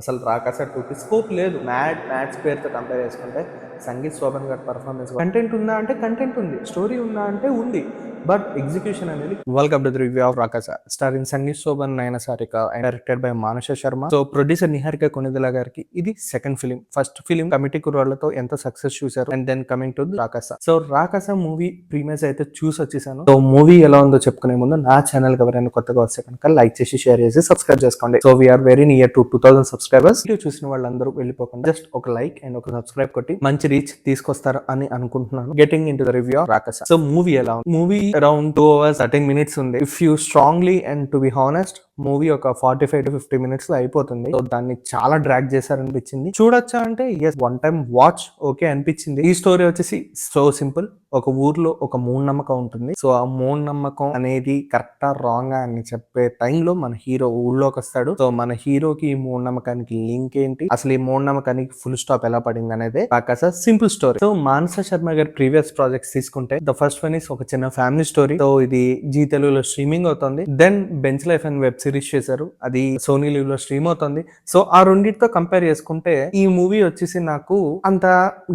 అసలు 'రాకాస 2'కి స్కోప్ లేదు. మ్యాథ్స్ పేరుతో కంపేర్ చేసుకుంటే సంగీత్ శోభన్ గారి పర్ఫార్మెన్స్ కంటెంట్ ఉందా అంటే కంటెంట్ ఉంది, స్టోరీ ఉందా అంటే ఉంది, బట్ ఎగ్జిక్యూషన్ అనేది. Welcome to the review of 'Rakasa' starring Sangeeth Shobhan, Nayana Sarika and directed by Manusha Sharma. So producer Niharika Konidela గారికి ఇది second film. First film committee కుర్రాళ్లతో ఎంత సక్సెస్ చూసారు, and then coming to 'Rakasa'. So 'Rakasa' movie premieres అయితే చూసి వచ్చేసాను. సో మూవీ ఎలా ఉందో చెప్పుకునే ముందు నా ఛానల్ ఎవరైనా కొత్తగా వస్తే కనుక లైక్ చేసి, షేర్ చేసి, సబ్స్క్రైబ్ చేసుకోండి. So we are very near to 2000 subscribers. Video చూసిన వాళ్ళందరూ వెళ్ళిపోకుండా జస్ట్ ఒక లైక్ అండ్ ఒక సబ్స్క్రైబ్ కొట్టి మంచి రీచ్ తీసుకొస్తారు అని అనుకుంటున్నాను. Getting into the review of 'Rakasa'. So movie ఎలా ఉంది? మూవీ అరౌండ్ 2 hours 13 minutes ఉంది. If you strongly and to be honest, movie ఒక 45 to 50 minutes లో అయిపోతుంది. సో దాన్ని చాలా డ్రాగ్ చేశారనిపించింది. చూడొచ్చా అంటే yes, one time watch okay అనిపించింది. ఈ స్టోరీ వచ్చేసి సో సింపుల్. ఒక ఊర్లో ఒక మూఢనమ్మకం ఉంటుంది. సో ఆ మూఢనమ్మకం అనేది కరెక్టా రాంగ్ అని చెప్పే టైంలో మన హీరో ఊళ్ళోకి వస్తాడు. సో మన హీరోకి ఈ మూఢనమ్మకానికి లింక్ ఏంటి, అసలు ఈ మూఢనమ్మకానికి ఫుల్ స్టాప్ ఎలా పడింది అనేది రాకాస simple story. So Manasa Sharma గారి ప్రీవియస్ ప్రాజెక్ట్స్ తీసుకుంటే ద ఫస్ట్ వన్ ఇస్ ఒక చిన్న ఫ్యామిలీ స్టోరీ. సో ఇది జీ తెలుగులో స్ట్రీమింగ్ అవుతుంది. Then bench life and web series చేశారు, అది సోనీ లివ్ లో స్ట్రీమ్ అవుతుంది. సో ఆ రెండింటితో కంపేర్ చేసుకుంటే ఈ మూవీ వచ్చేసి నాకు అంత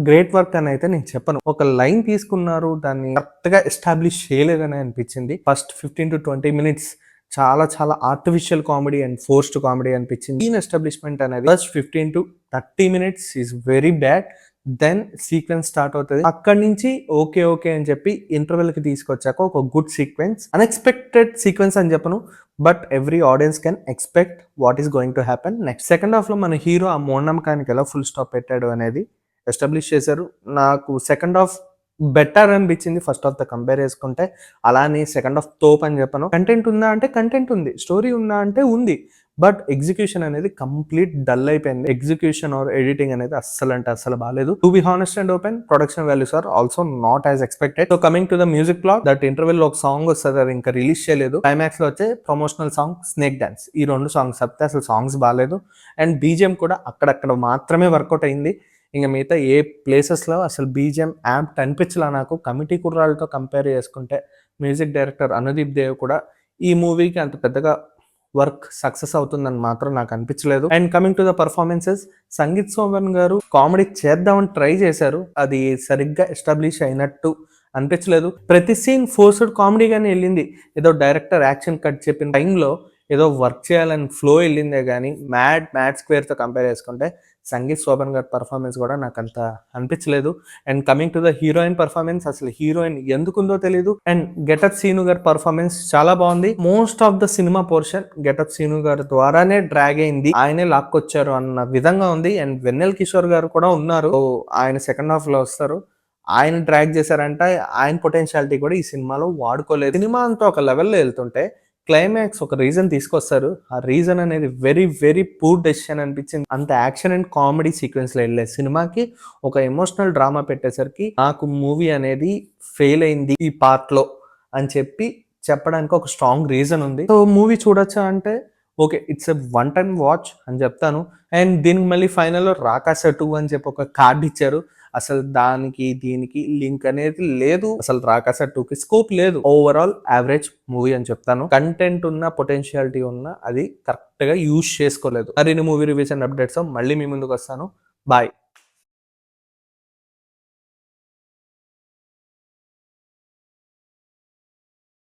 గ్రేట్ వర్క్ అని అయితే నేను చెప్పను. ఒక లైన్ తీసుకున్నారు, దాన్ని కరెక్ట్ గా ఎస్టాబ్లిష్ చేయలేదని అనిపించింది. ఫస్ట్ 15 to 20 minutes చాలా చాలా artificial comedy and forced comedy అనిపించింది. దీని ఎస్టాబ్లిష్మెంట్ అనేది first 15 to 30 minutes is very bad. Then sequence start అవుతుంది. అక్కడి నుంచి ఓకే ఓకే అని చెప్పి ఇంటర్వెల్ కి తీసుకొచ్చాక ఒక గుడ్ సీక్వెన్స్, అన్ఎక్స్పెక్టెడ్ సీక్వెన్స్ అని చెప్పను, but every audience can expect what is going to happen next. Second half లో మన హీరో ఆ మూఢనమ్మకానికి ఎలా ఫుల్ స్టాప్ పెట్టాడు అనేది ఎస్టాబ్లిష్ చేశారు. నాకు సెకండ్ హాఫ్ బెటర్ అనిపించింది ఫస్ట్ హాఫ్ తో కంపేర్ చేసుకుంటే. అలానే సెకండ్ హాఫ్ తోప్ అని చెప్పను. కంటెంట్ ఉందా అంటే కంటెంట్ ఉంది, స్టోరీ ఉందా అంటే ఉంది, బట్ ఎగ్జిక్యూషన్ అనేది కంప్లీట్ డల్ అయిపోయింది. ఎగ్జిక్యూషన్ ఆర్ ఎడిటింగ్ అనేది అస్సలు అంటే అస్సలు బాగాలేదు. To be honest and open, production values are also not as expected. So coming to the music plot, that interval లో ఒక సాంగ్ వస్తుంది, అది ఇంకా రిలీజ్ చేయలేదు. క్లైమాక్స్ లో వచ్చే ప్రమోషనల్ సాంగ్ స్నేక్ డాన్స్, ఈ రెండు సాంగ్స్ తప్పితే అసలు సాంగ్స్ బాగాలేదు. అండ్ బీజిఎం కూడా అక్కడక్కడ మాత్రమే వర్కౌట్ అయింది. ఇంకా మిగతా ఏ ప్లేసెస్లో అసలు బీజిఎం యాప్ట్ అనిపించలా నాకు. కమిటీ కుర్రాళ్ళతో కంపేర్ చేసుకుంటే మ్యూజిక్ డైరెక్టర్ అనుదీప్ దేవ్ కూడా ఈ మూవీకి అంత పెద్దగా వర్క్ సక్సెస్ అవుతుందని మాత్రం నాకు అనిపించలేదు. And coming to the performances, Sangeeth Shobhan గారు కామెడీ చేద్దామని ట్రై చేశారు, అది సరిగ్గా ఎస్టాబ్లిష్ అయినట్టు అనిపించలేదు. ప్రతి సీన్ ఫోర్స్డ్ కామెడీగానే వెళ్ళింది. ఏదో డైరెక్టర్ యాక్షన్ కట్ చెప్పిన టైంలో ఏదో వర్క్ చేయాలని ఫ్లో వెళ్ళిందే కానీ మ్యాథ్స్ స్క్వేర్తో కంపేర్ చేసుకుంటే సంగీత్ శోభన్ గారి పర్ఫార్మెన్స్ కూడా నాకు అంత అనిపించలేదు. And coming to the heroine performance, అసలు హీరోయిన్ ఎందుకుందో తెలియదు. అండ్ గెటప్ సీను గారి పర్ఫార్మెన్స్ చాలా బాగుంది. Most of the cinema portion Getup Seenu గారి ద్వారానే డ్రాగ్ అయింది, ఆయనే లాక్కొచ్చారు అన్న విధంగా ఉంది. అండ్ వెన్నెల్ కిషోర్ గారు కూడా ఉన్నారు, ఆయన సెకండ్ హాఫ్ లో వస్తారు, ఆయన డ్రాగ్ చేశారంటే ఆయన పొటెన్షియాలిటీ కూడా ఈ సినిమాలో వాడుకోలేదు. సినిమా అంతా ఒక లెవెల్లో వెళ్తుంటే క్లైమాక్స్ ఒక రీజన్ తీసుకొస్తారు, ఆ రీజన్ అనేది వెరీ వెరీ పూర్ డెసిషన్ అనిపించింది. అంత యాక్షన్ అండ్ కామెడీ సీక్వెన్స్ లో వెళ్ళే సినిమాకి ఒక ఎమోషనల్ డ్రామా పెట్టేసరికి నాకు మూవీ అనేది ఫెయిల్ అయింది ఈ పార్ట్ లో అని చెప్పడానికి ఒక స్ట్రాంగ్ రీజన్ ఉంది. సో మూవీ చూడొచ్చా అంటే okay, it's a one time watch అని చెప్తాను. అండ్ దీనికి మళ్ళీ ఫైనల్లో 'రాకాస 2' అని చెప్పి ఒక కార్డ్ ఇచ్చారు, అసలు దానికి దీనికి లింక్ అనేది లేదు. అసలు 'రాకాస 2'కి స్కోప్ లేదు. ఓవరాల్ యావరేజ్ మూవీ అని చెప్తాను. కంటెంట్ ఉన్న, పొటెన్షియాలిటీ ఉన్న, అది కరెక్ట్ గా యూజ్ చేసుకోలేదు. మరిన్ని మూవీ రివ్యూస్ అండ్ అప్డేట్స్ మళ్ళీ మీ ముందుకు వస్తాను. బాయ్.